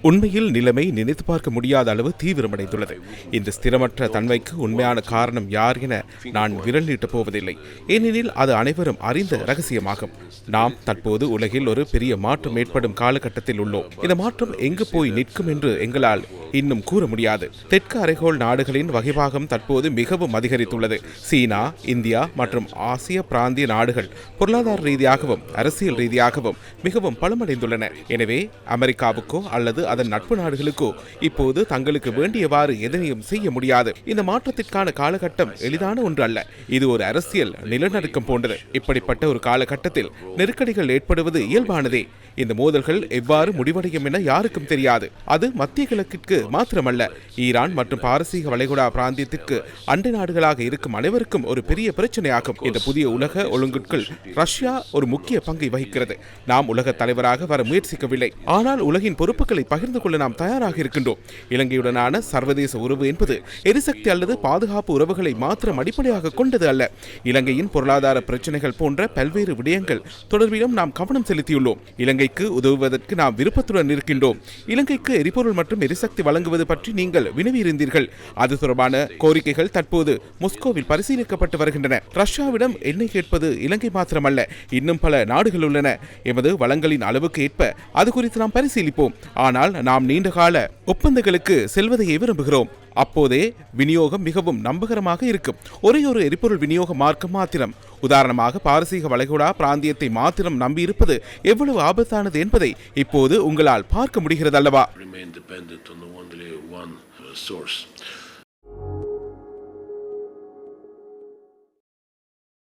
உண்மையில் நிலைமை நினைத்து பார்க்க முடியாத அளவு தீவிரமடைந்துள்ளது. இந்த ஸ்திரமற்ற தன்மைக்கு உண்மையான காரணம் யார் என நான் விரல் நீட்டப் போவதில்லை. ஏனெனில் அது அனைவரும் அறிந்த ரகசியமாகும். நாம் தற்போது உலகில் ஒரு பெரிய மாற்றம் ஏற்படும் காலகட்டத்தில் உள்ளோம். இந்த மாற்றம் எங்கு போய் நிற்கும் என்று எங்களால் இன்னும் கூற முடியாது. தெற்கு அரைகோள் நாடுகளின் வகைபாகம் தற்போது மிகவும் அதிகரித்துள்ளது. சீனா, இந்தியா மற்றும் ஆசிய பிராந்திய நாடுகள் பொருளாதார ரீதியாகவும் அரசியல் ரீதியாகவும் மிகவும் பலமடைந்துள்ளன. எனவே அமெரிக்காவுக்கோ அல்லது அதன் நட்பு நாடுகளுக்கோ இப்போது தங்களுக்கு வேண்டியவாறு எதனையும் செய்ய முடியாது. இந்த மாற்றத்திற்கான காலகட்டம் எளிதான ஒன்று அல்ல. இது ஒரு அரசியல் நிலநடுக்கம் போன்றது. இப்படிப்பட்ட ஒரு காலகட்டத்தில் நெருக்கடிகள் ஏற்படுவது இயல்பானதே. இந்த மோதல்கள் எவ்வாறு முடிவடையும் என யாருக்கும் தெரியாது. அது மத்திய கிழக்கிற்கு மாத்திரமல்ல, ஈரான் மற்றும் பாரசீக வளைகுடா பிராந்தியத்திற்கு அண்டை நாடுகளாக இருக்கும் அனைவருக்கும் ஒரு பெரிய பிரச்சனையாகும். இந்த புதிய உலக ஒழுங்குக்குள் ரஷ்யா ஒரு முக்கிய பங்கை வகிக்கிறது. நாம் உலக தலைவராக வர முயற்சிக்கவில்லை, ஆனால் உலகின் பொறுப்புகளை பகிர்ந்து கொள்ள நாம் தயாராக இருக்கின்றோம். இலங்கையுடனான சர்வதேச உறவு என்பது எரிசக்தி அல்லது பாதுகாப்பு உறவுகளை மாத்திரம் அடிப்படையாக கொண்டது அல்ல. இலங்கையின் பொருளாதார பிரச்சனைகள் போன்ற பல்வேறு விடயங்கள் தொடர்பிலும் நாம் கவனம் செலுத்தியுள்ளோம். இலங்கைக்கு உதவுவதற்கு நாம் விருப்பத்துடன் இருக்கின்றோம். இலங்கைக்கு எரிபொருள் மற்றும் எரிசக்தி வழங்குவது பற்றி நீங்கள் வினவியிருந்தீர்கள். அது தொடர்பான கோரிக்கைகள் தற்போது மாஸ்கோவில் பரிசீலிக்கப்பட்டு வருகின்றன. ரஷ்யாவிடம் எண்ணெய் கேட்பது இலங்கை மாத்திரமல்ல, இன்னும் பல நாடுகள் உள்ளன. எமது வளங்களின் அளவுக்கு ஏற்ப அது குறித்து நாம் பரிசீலிப்போம். ஆனால் நாம் நீண்டகால ஒப்பந்தங்களுக்கு செல்வதையே விரும்புகிறோம். அப்போதே விநியோகம் மிகவும் நம்பகரமாக இருக்கும். ஒரே ஒரு எரிபொருள் விநியோக மார்க்கம் மாத்திரம், உதாரணமாக பாரசீக வளைகுடா பிராந்தியத்தை மாத்திரம் நம்பியிருப்பது எவ்வளவு ஆபத்தானது என்பதை இப்போது உங்களால் பார்க்க முடிகிறது அல்லவா?